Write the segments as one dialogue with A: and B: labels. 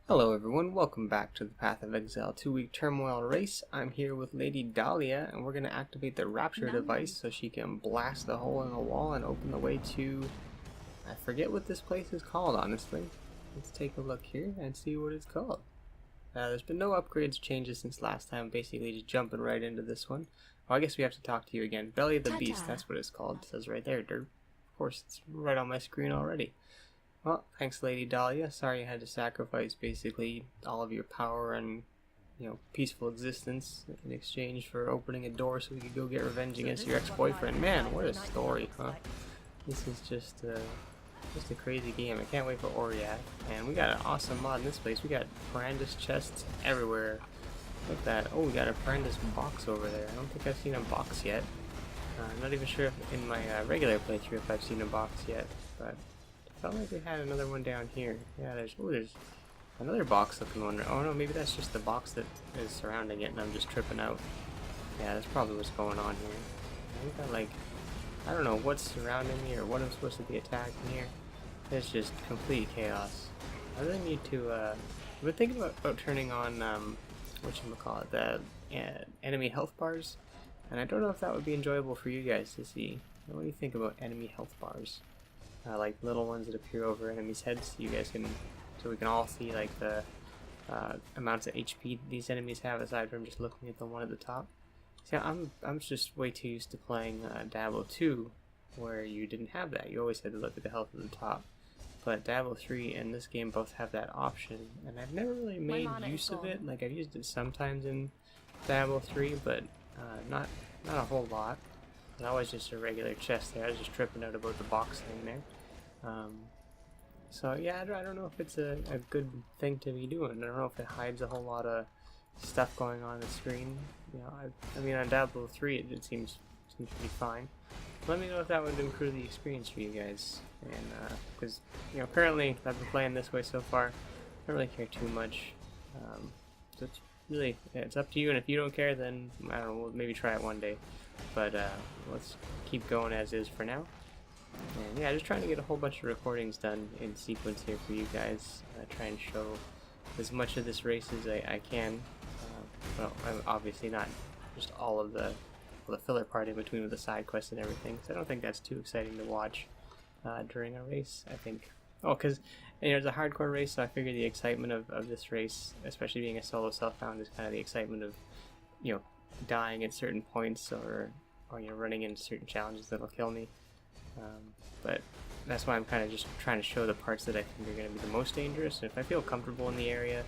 A: Hello everyone, welcome back to the Path of Exile 2-week Turmoil race. I'm here with Lady Dahlia, and we're going to activate the Rapture device so she can blast the hole in the wall and open the way to... I forget what this place is called, honestly. Let's take a look here and see what it's called. There's been no upgrades or changes since last time, basically just jumping right into this one. Well, I guess we have to talk to you again. Belly of the Beast, that's what it's called. It says right there, Dirt. Of course, it's right on my screen already. Well, thanks, Lady Dahlia. Sorry you had to sacrifice basically all of your power and, peaceful existence in exchange for opening a door so we could go get revenge against your ex-boyfriend. Man, what a story, huh? This is just a crazy game. I can't wait for Oriath. And we got an awesome mod in this place. We got Brandis chests everywhere. Look at that. Oh, we got a Brandis box over there. I don't think I've seen a box yet. I'm not even sure if in my regular playthrough if I've seen a box yet, but felt like we had another one down here. Yeah, there's another box looking one. Oh no, maybe that's just the box that is surrounding it and I'm just tripping out. Yeah, that's probably what's going on here. I got like, I don't know what's surrounding me or what I'm supposed to be attacking here. It's just complete chaos. I really need to, I've been thinking about turning on, whatchamacallit, the enemy health bars. And I don't know if that would be enjoyable for you guys to see. What do you think about enemy health bars? Like little ones that appear over enemies' heads, so we can all see like the amounts of HP these enemies have aside from just looking at the one at the top. See, I'm just way too used to playing Diablo 2, where you didn't have that. You always had to look at the health at the top. But Diablo 3 and this game both have that option, and I've never really made use of it. Like I've used it sometimes in Diablo 3, but not a whole lot. It's always just a regular chest there. I was just tripping out about the box thing there. So yeah, I don't know if it's a good thing to be doing. I don't know if it hides a whole lot of stuff going on the screen. I mean on Diablo 3 it seems to be fine. Let me know if that would improve the experience for you guys. And because currently I've been playing this way so far, I don't really care too much. So it's really, it's up to you, and if you don't care, then I don't know, we'll maybe try it one day. But let's keep going as is for now. And yeah, just trying to get a whole bunch of recordings done in sequence here for you guys. Try and show as much of this race as I can. Well, obviously not just all of the filler part in between with the side quests and everything. So I don't think that's too exciting to watch during a race. I think, because it's a hardcore race, so I figure the excitement of this race, especially being a solo self-found, is kind of the excitement of dying at certain points or running into certain challenges that'll kill me. But that's why I'm kind of just trying to show the parts that I think are going to be the most dangerous. And if I feel comfortable in the area,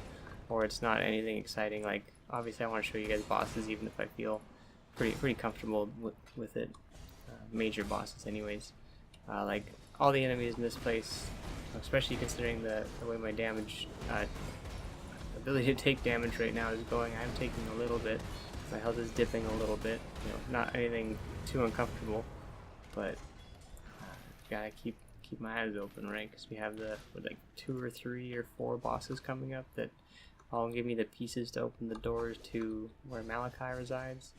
A: or it's not anything exciting, like obviously I want to show you guys bosses, even if I feel pretty comfortable with it. Major bosses, anyways. Like all the enemies in this place, especially considering the way my damage, ability to take damage right now is going. I'm taking a little bit. My health is dipping a little bit. Not anything too uncomfortable, but gotta keep my eyes open, right? Because we have like 2 or 3 or 4 bosses coming up that all give me the pieces to open the doors to where Malachai resides.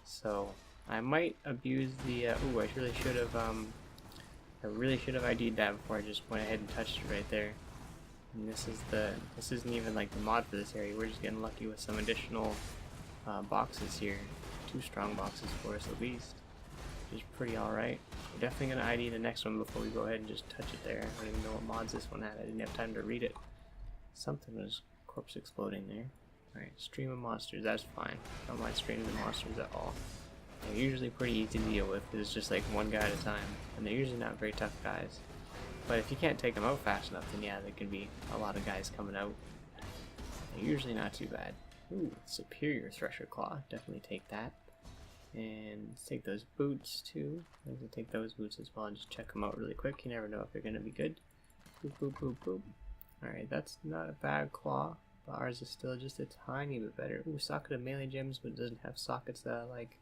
A: So I might abuse the. Ooh, I really should have. I really should have ID'd that before I just went ahead and touched it right there. And this isn't even like the mod for this area. We're just getting lucky with some additional boxes here. 2 strong boxes for us at least. Which is pretty alright. We're definitely going to ID the next one before we go ahead and just touch it there. I don't even know what mods this one had. I didn't have time to read it. Something was corpse exploding there. Alright, stream of monsters. That's fine. I don't mind streaming the monsters at all. They're usually pretty easy to deal with because it's just like one guy at a time. And they're usually not very tough guys. But if you can't take them out fast enough, then yeah, there can be a lot of guys coming out. They're usually not too bad. Ooh, superior Thresher Claw. Definitely take that. And let's take those boots too. I'm going to take those boots as well and just check them out really quick. You never know if they're going to be good. Boop, boop, boop, boop. Alright, that's not a bad claw. But ours is still just a tiny bit better. Ooh, socket of melee gems, but it doesn't have sockets that I like.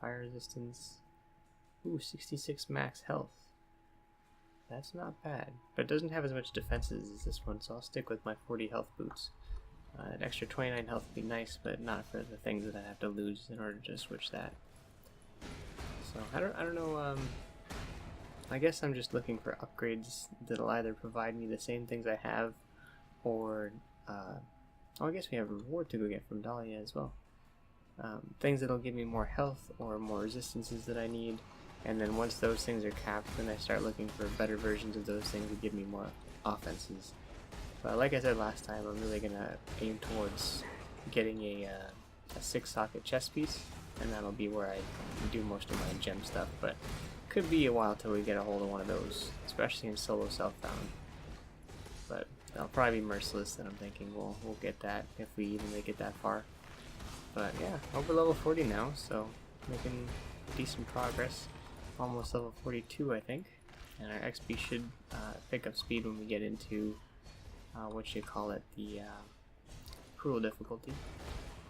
A: Fire resistance. Ooh, 66 max health. That's not bad. But it doesn't have as much defenses as this one, so I'll stick with my 40 health boots. An extra 29 health would be nice, but not for the things that I have to lose in order to switch that. So I don't know. I guess I'm just looking for upgrades that'll either provide me the same things I have, or oh, I guess we have a reward to go get from Dahlia as well. Things that'll give me more health or more resistances that I need, and then once those things are capped, then I start looking for better versions of those things that give me more offenses. But like I said last time, I'm really gonna aim towards getting a 6-socket chest piece, and that'll be where I do most of my gem stuff. But could be a while till we get a hold of one of those, especially in solo self-found. But that'll probably be merciless, and I'm thinking we'll get that if we even make it that far. But yeah, over level 40 now, so making decent progress. Almost level 42, I think. And our XP should pick up speed when we get into what you call it, the cruel difficulty.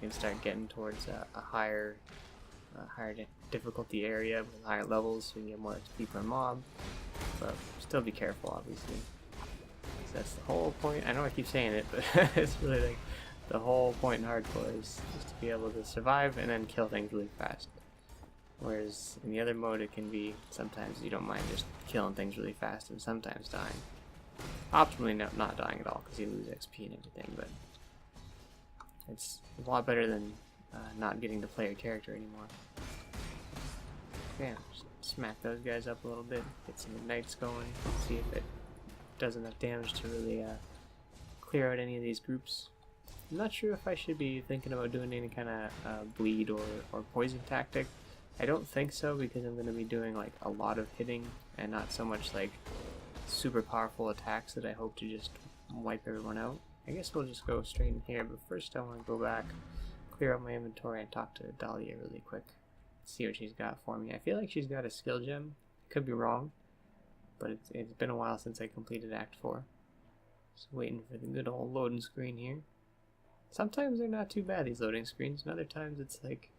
A: We can start getting towards a higher difficulty area with higher levels, so we can get more XP per mob. But still be careful, obviously. So that's the whole point. I know I keep saying it, but it's really like the whole point in hardcore is just to be able to survive and then kill things really fast. Whereas in the other mode, it can be sometimes you don't mind just killing things really fast and sometimes dying. Optimally, not dying at all because you lose XP and everything, but it's a lot better than not getting to play your character anymore. Yeah, just smack those guys up a little bit, get some ignites going, see if it does enough damage to really clear out any of these groups. I'm not sure if I should be thinking about doing any kind of bleed or poison tactic. I don't think so, because I'm going to be doing like a lot of hitting and not so much like super powerful attacks that I hope to just wipe everyone out. I guess we'll just go straight in here, but first I want to go back, clear out my inventory, and talk to Dahlia really quick. See what she's got for me. I feel like she's got a skill gem. Could be wrong, but it's been a while since I completed Act 4. Just waiting for the good old loading screen here. Sometimes they're not too bad, these loading screens, and other times it's like,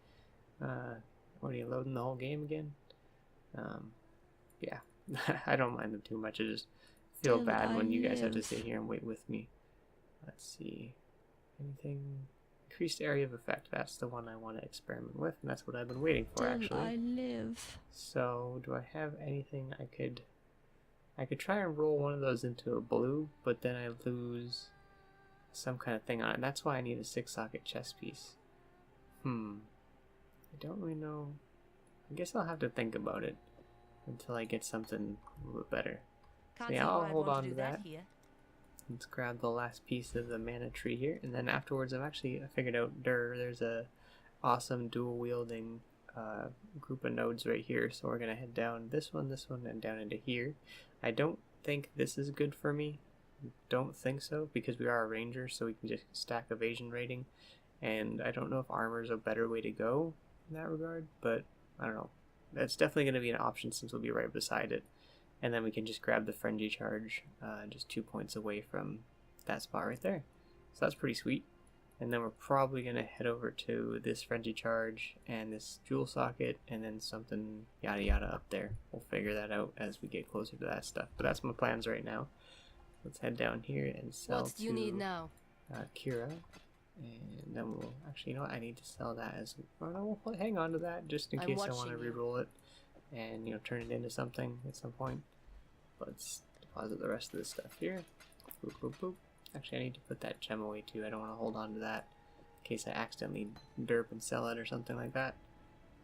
A: what are you, loading the whole game again? Yeah, I don't mind them too much. I just feel bad when you guys have to sit here and wait with me. Let's see. Anything? Increased area of effect. That's the one I want to experiment with, and that's what I've been waiting for, actually.
B: I live.
A: So, do I have anything I could try and roll one of those into a blue, but then I lose some kind of thing on it. And that's why I need a 6-socket chest piece. I don't really know. I guess I'll have to think about it until I get something a little bit better. So yeah, I'll hold on to that. Let's grab the last piece of the mana tree here, and then afterwards I figured out there's a awesome dual wielding group of nodes right here, so we're gonna head down this one, and down into here. I don't think this is good for me. Don't think so, because we are a ranger, so we can just stack evasion rating, and I don't know if armor is a better way to go in that regard, but I don't know. That's definitely going to be an option since we'll be right beside it, and then we can just grab the frenzy charge just 2 points away from that spot right there. So that's pretty sweet. And then we're probably going to head over to this frenzy charge and this jewel socket, and then something yada yada up there. We'll figure that out as we get closer to that stuff, but that's my plans right now. Let's head down here and sell
B: What do you need now?
A: Kira, and then we'll actually, you know what, I need to sell that as well. No, we'll hang on to that just in case I want to re-roll it and, you know, turn it into something at some point. Let's deposit the rest of this stuff here. Boop, boop, boop. Actually, I need to put that gem away too. I don't want to hold on to that in case I accidentally derp and sell it or something like that.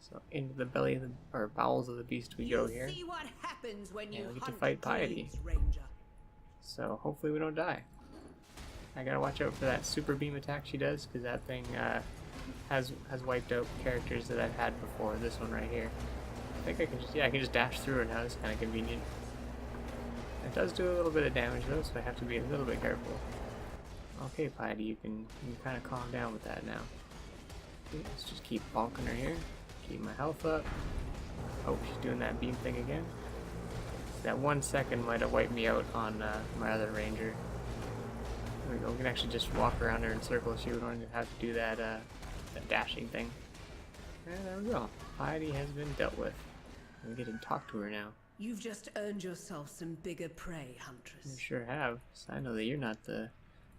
A: So into the belly of the, or bowels of the beast we go here.
C: See what happens when you
A: we get to fight Piety.
C: Ranger.
A: So hopefully we don't die. I gotta watch out for that super beam attack she does, because that thing has wiped out characters that I've had before. This one right here. I think I can just dash through it now. It's kind of convenient. It does do a little bit of damage though, so I have to be a little bit careful. Okay, Piety, you can kind of calm down with that now. Okay, let's just keep bonking her here. Keep my health up. Oh, she's doing that beam thing again. That 1 second might have wiped me out on my other ranger. There we go. We can actually just walk around her in circles. She would only have to do that, that dashing thing. And there we go. Piety has been dealt with. We get to talk to her now.
C: You've just earned yourself some bigger prey, Huntress.
A: You sure have. So I know that you're not the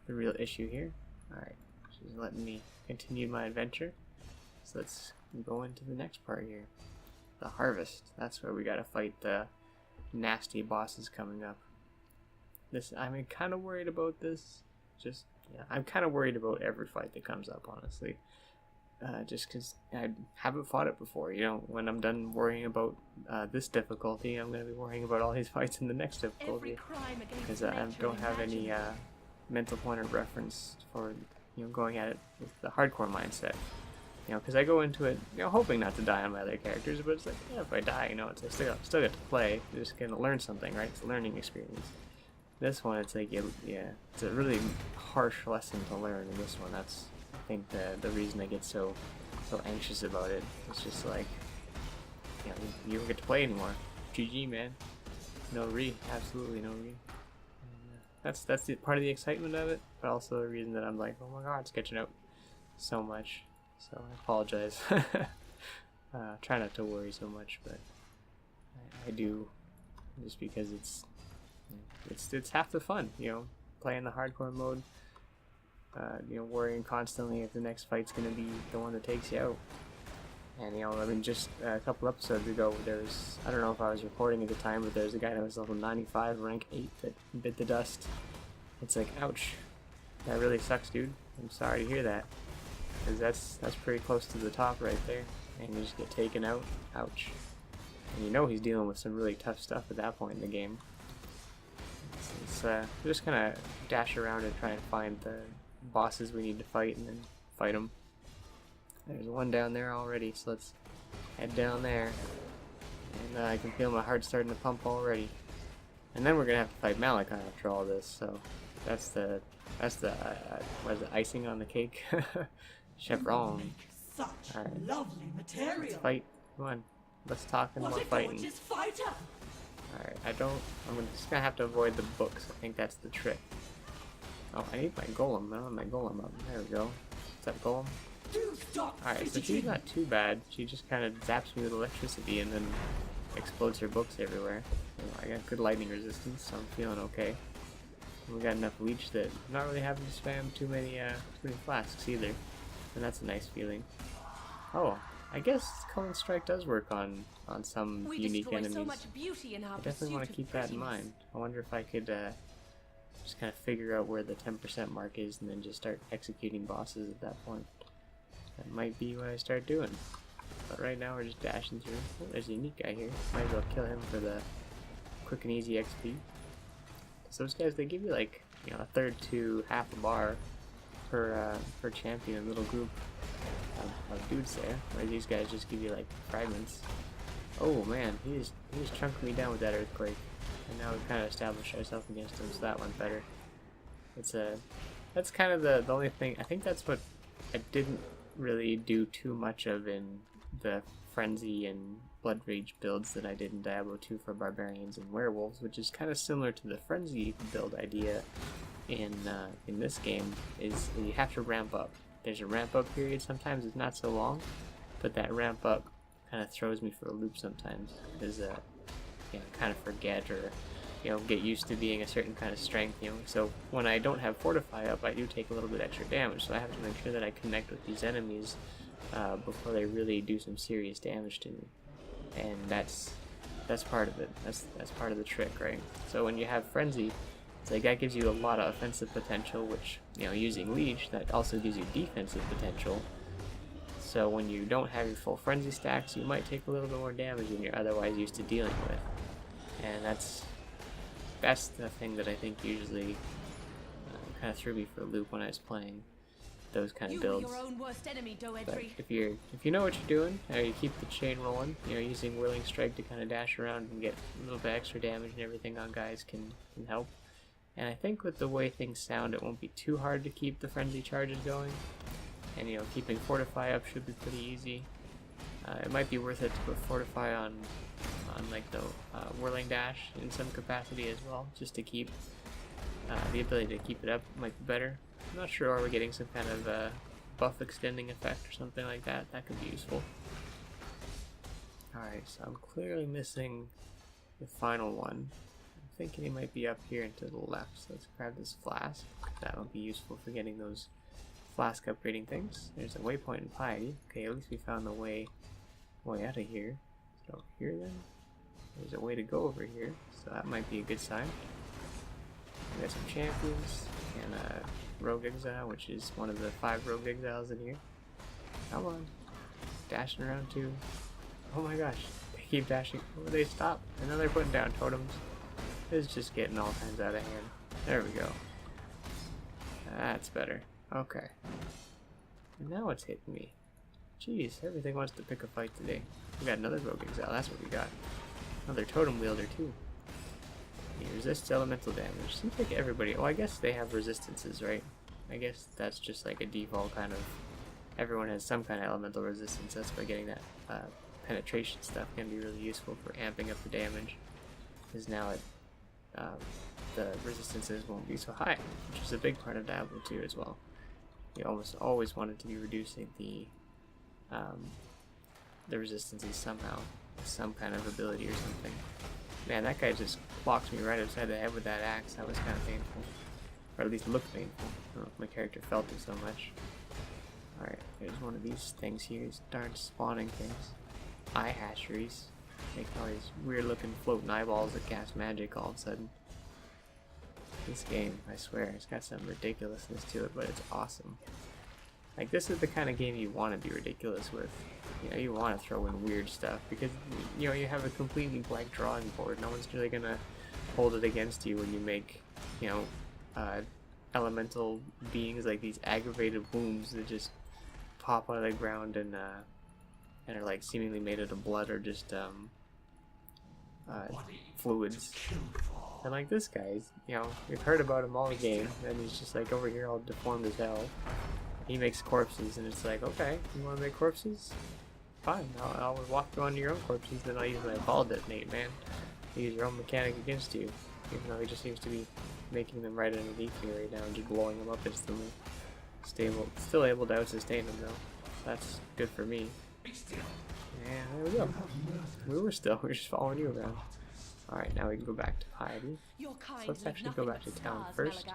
A: real issue here. Alright. She's letting me continue my adventure. So let's go into the next part here. The harvest. That's where we gotta fight the nasty bosses coming up. I'm kind of worried about this. Just, yeah, I'm kind of worried about every fight that comes up, honestly. Just because I haven't fought it before. You know, when I'm done worrying about this difficulty, I'm going to be worrying about all these fights in the next difficulty. Because I don't have any mental point of reference for, you know, going at it with the hardcore mindset. You know, because I go into it, you know, hoping not to die on my other characters, but it's like, yeah, if I die, you know, it's, I still get to play. You're just going to learn something, right? It's a learning experience. This one, it's like, yeah, it's a really harsh lesson to learn in this one. That's, I think, the reason I get so anxious about it. It's just like, you know, you don't get to play anymore. GG, man. No re, absolutely no re. That's the part of the excitement of it, but also the reason that I'm like, oh my god, it's catching out so much. So I apologize. Try not to worry so much, but I do, just because it's half the fun, you know, playing the hardcore mode. You know, worrying constantly if the next fight's gonna be the one that takes you out. And you know, I mean, just a couple episodes ago, there's, I don't know if I was recording at the time, but there's a guy that was level 95, rank 8, that bit the dust. It's like, ouch, that really sucks, dude. I'm sorry to hear that, because that's pretty close to the top right there, and you just get taken out. Ouch. And you know he's dealing with some really tough stuff at that point in the game. It's just kind of dash around and try and find the bosses we need to fight, and then fight them. There's one down there already, so let's head down there. And I can feel my heart starting to pump already. And then we're gonna have to fight Malachai after all this, so that's the what is it, icing on the cake? Chevron. Alright.
C: Lovely material.
A: Let's fight. Come on. Let's talk and more fighting. Alright, I'm just gonna have to avoid the books. I think that's the trick. Oh, I need my golem. I don't have my golem up. There we go. What's up, golem? Alright, so she's not too bad. She just kind of zaps me with electricity and then explodes her books everywhere. So I got good lightning resistance, so I'm feeling okay. And we got enough leech that I'm not really having to spam too many flasks either. And that's a nice feeling. Oh, I guess Cullen Strike does work on some unique enemies.
C: So much beauty in our
A: I definitely want to keep that in mind. I wonder if I could just kind of figure out where the 10% mark is and then just start executing bosses at that point. That might be what I start doing. But right now we're just dashing through. Oh, there's a unique guy here. Might as well kill him for the quick and easy XP. So those guys, they give you like, you know, a third to half a bar per champion in a little group of dudes there. Whereas these guys just give you like fragments. Oh man, he just chunking me down with that earthquake. And now we've kind of established ourselves against him, so that went better. That's kind of the only thing. I think that's what I didn't really do too much of in the Frenzy and Blood Rage builds that I did in Diablo 2 for Barbarians and Werewolves, which is kind of similar to the Frenzy build idea in this game, is you have to ramp up. There's a ramp up period, sometimes it's not so long, but that ramp up kind of throws me for a loop sometimes, because you know, kind of forget or, you know, get used to being a certain kind of strength, you know. So when I don't have Fortify up, I do take a little bit extra damage, so I have to make sure that I connect with these enemies before they really do some serious damage to me. And that's part of it. That's part of the trick, right? So when you have Frenzy, it's like that gives you a lot of offensive potential, which, you know, using Leech, that also gives you defensive potential. So when you don't have your full Frenzy stacks, you might take a little bit more damage than you're otherwise used to dealing with. And that's the thing that I think usually kind of threw me for a loop when I was playing those kind of builds. But if you know what you're doing, you keep the chain rolling, you know, using Whirling Strike to kind of dash around and get a little bit extra damage and everything on guys can help. And I think with the way things sound, it won't be too hard to keep the Frenzy charges going. And, you know, keeping Fortify up should be pretty easy. It might be worth it to put Fortify on like the Whirling Dash in some capacity as well, just to keep the ability to keep it up might be better. I'm not sure, are we getting some kind of buff extending effect or something like that? That could be useful. Alright, so I'm clearly missing the final one. I'm thinking he might be up here and to the left, so let's grab this flask. That would be useful for getting those flask upgrading things. There's a waypoint in Piety. Okay, at least we found the way out of here. So here then, there's a way to go over here, so that might be a good sign. We got some champions, and Rogue Exile, which is one of the 5 Rogue Exiles in here. Come on. Dashing around too. Oh my gosh. They keep dashing. Oh, they stop. And then they're putting down totems. It's just getting all kinds out of hand. There we go. That's better. Okay. And now it's hitting me. Jeez, everything wants to pick a fight today. We got another Rogue Exile. That's what we got. Another totem wielder too. He resists elemental damage. Seems like everybody... Oh, I guess they have resistances, right? I guess that's just like a default kind of... Everyone has some kind of elemental resistance. That's why getting that penetration stuff can be really useful for amping up the damage. Because now it, the resistances won't be so high, which is a big part of Diablo 2 as well. You almost always wanted to be reducing the resistances somehow. With some kind of ability or something. Man, that guy just clocked me right upside the head with that axe. That was kind of painful. Or at least looked painful. I don't know if my character felt it so much. Alright, there's one of these things here. These darn spawning things. Eye hatcheries. Making all these weird looking floating eyeballs that cast magic all of a sudden. This game, I swear, it's got some ridiculousness to it, but it's awesome. Like, this is the kind of game you want to be ridiculous with. You know, you want to throw in weird stuff because, you know, you have a completely blank drawing board. No one's really going to hold it against you when you make, you know, elemental beings like these aggravated wombs that just pop out of the ground and are like seemingly made out of blood or just fluids. And like this guy, you know, we've heard about him all game, and he's just like over here all deformed as hell. He makes corpses, and it's like, okay, you want to make corpses? Fine, I'll walk you onto your own corpses, then I'll use my ball detonate, man. Use your own mechanic against you, even though he just seems to be making them right underneath me right now and just blowing them up instantly. Still able to out-sustain them though. That's good for me. And there we go. We were just following you around. Alright, now we can go back to Piety. So let's actually go back to town first.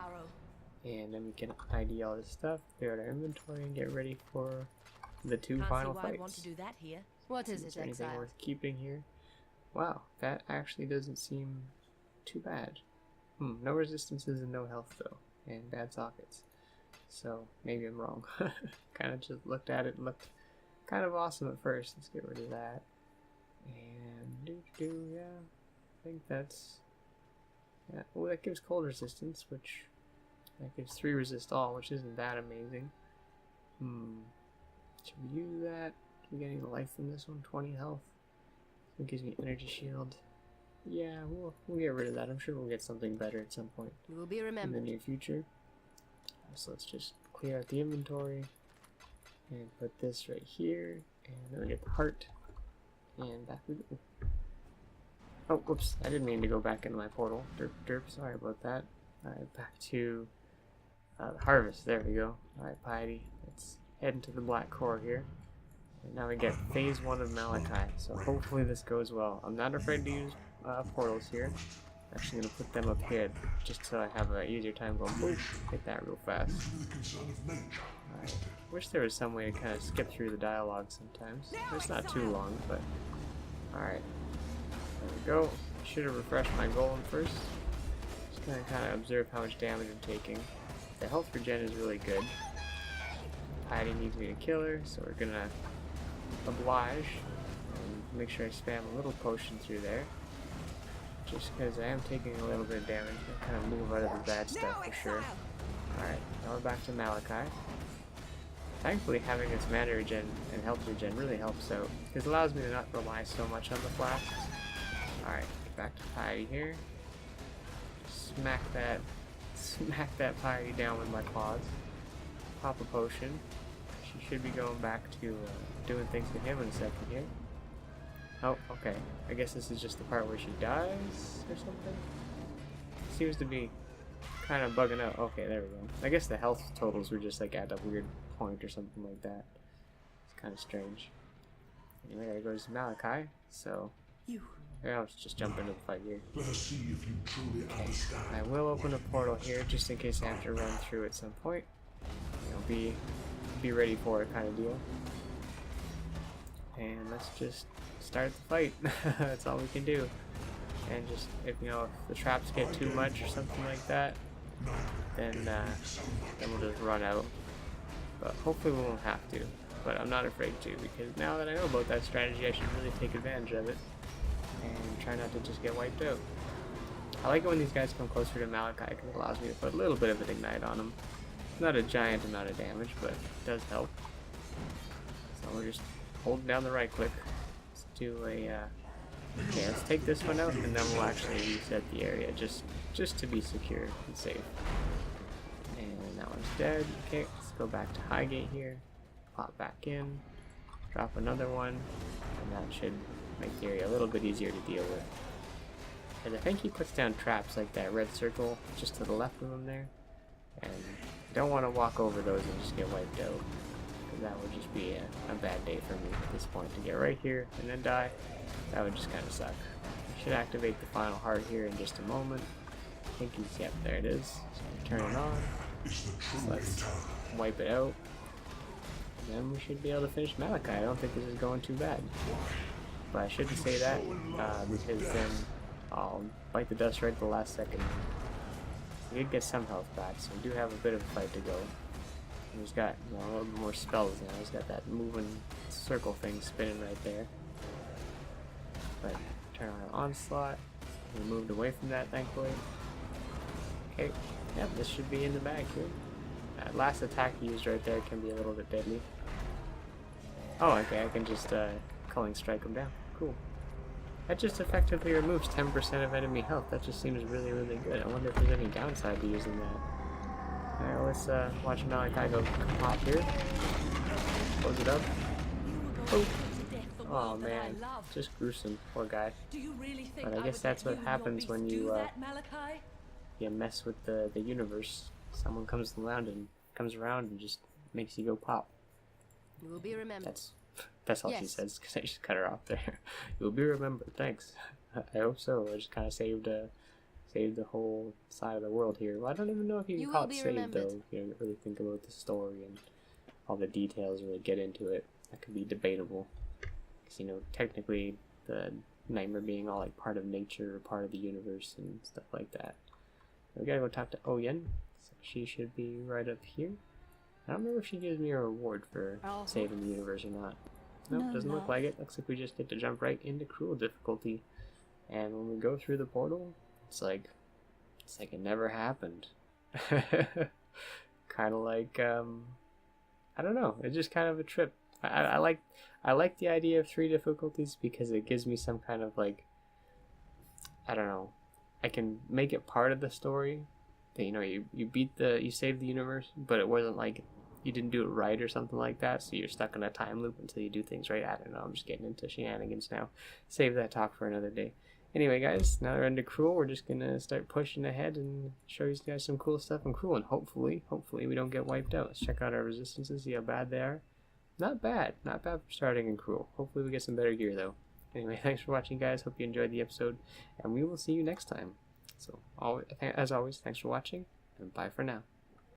A: And then we can ID all this stuff, clear out our inventory, and get ready for the 2 final fights.
B: Want to do that here. What is it,
A: anything
B: Exile?
A: worth keeping here? Wow, that actually doesn't seem too bad. No resistances and no health though, and bad sockets. So maybe I'm wrong. Kind of just looked at it and looked kind of awesome at first. Let's get rid of that. And yeah, I think that's yeah. Oh, that gives cold resistance, which that gives 3 resist all, which isn't that amazing. Should we use that? Can we get any life from this one? 20 health. It gives me energy shield. Yeah, we'll get rid of that. I'm sure we'll get something better at some point.
B: You will be remembered
A: in the near future. So let's just clear out the inventory and put this right here, and then we get the heart. And back we go. Oh, whoops! I didn't mean to go back into my portal. Derp, derp. Sorry about that. Alright, back to the harvest. There we go. Alright, Piety. Let's head into the black core here. And now we get phase 1 of Malachai. So hopefully this goes well. I'm not afraid to use portals here. I'm actually going to put them up here just so I have an easier time going. Boop, hit that real fast. Alright. Wish there was some way to kind of skip through the dialogue sometimes. It's not too long, but alright. There we go. Should have refreshed my golem first. Just gonna kind of observe how much damage I'm taking. The health regen is really good. Piety needs me to kill her, so we're gonna oblige and make sure I spam a little potion through there. Just because I am taking a little bit of damage, I kind of move out of the bad stuff for sure. Alright, now we're back to Malachai. Thankfully, having its mana regen and health regen really helps out, because it allows me to not rely so much on the flasks. Alright, back to Piety here. Smack that Piety down with my claws. Pop a potion. She should be going back to doing things to him in a second here. Oh, okay. I guess this is just the part where she dies or something. Seems to be kind of bugging out. Okay, there we go. I guess the health totals were just like at a weird point or something like that. It's kind of strange. Anyway, there goes Malachai. So, yeah, let's just jump into the fight here.
D: Let us see if you truly understand.
A: I will open a portal here just in case I have to run through at some point. You know, be ready for it kind of deal. And let's just start the fight. That's all we can do. And just if the traps get too much or something like that, then we'll just run out. But hopefully we won't have to. But I'm not afraid to, because now that I know about that strategy, I should really take advantage of it and try not to just get wiped out. I like it when these guys come closer to Malachai because it allows me to put a little bit of an ignite on them. Not a giant amount of damage, but it does help. So we're just holding down the right click. Let's do a okay, let's take this one out, and then we'll actually reset the area just to be secure and safe. And that one's dead. Okay, let's go back to Highgate here. Pop back in. Drop another one, and that should make the area a little bit easier to deal with. And I think he puts down traps like that red circle just to the left of him there. And I don't want to walk over those and just get wiped out, because that would just be a bad day for me at this point. To get right here and then die, that would just kind of suck. I should activate the final heart here in just a moment. I think he's, yep, there it is. So turn it on. So let's wipe it out. And then we should be able to finish Malachai. I don't think this is going too bad. But I shouldn't say that, because then I'll bite the dust right at the last second. We did get some health back, so we do have a bit of a fight to go. And he's got, you know, a little bit more spells now. He's got that moving circle thing spinning right there. But turn on onslaught. We moved away from that, thankfully. Okay, yeah, this should be in the bag here. That last attack he used right there can be a little bit deadly. Oh, okay, I can just culling strike him down. Cool. That just effectively removes 10% of enemy health. That just seems really, really good. I wonder if there's any downside to using that. Alright, let's watch Malachai go pop here. Close it up. Oh, oh man, just gruesome. Poor guy. But I guess that's what happens when you mess with the universe. Someone comes around and just makes you go pop.
B: You will be remembered.
A: That's all she says, because I just cut her off there. You'll be remembered. Thanks. I hope so. I just kind of saved the whole side of the world here. Well, I don't even know if you can call it saved, though. If you don't really think about the story and all the details, really get into it. That could be debatable. Because, you know, technically, the nightmare being all like part of nature, or part of the universe, and stuff like that. We gotta go talk to Oyen. So she should be right up here. I don't remember if she gives me a reward for saving the universe or not. Nope, doesn't look like it. Looks like we just get to jump right into cruel difficulty. And when we go through the portal, it's like it never happened. Kind of like, I don't know. It's just kind of a trip. I like the idea of 3 difficulties because it gives me some kind of like, I don't know. I can make it part of the story. That, you know, you saved the universe, but it wasn't like you didn't do it right or something like that, so you're stuck in a time loop until you do things right. I don't know, I'm just getting into shenanigans now. Save that talk for another day. Anyway, guys, now we're into Cruel. We're just gonna start pushing ahead and show you guys some cool stuff in Cruel, and hopefully we don't get wiped out. Let's check out our resistances, see how bad they are. Not bad for starting in Cruel. Hopefully we get some better gear though. Anyway, thanks for watching, guys. Hope you enjoyed the episode, and we will see you next time. So, as always, thanks for watching, and bye for now.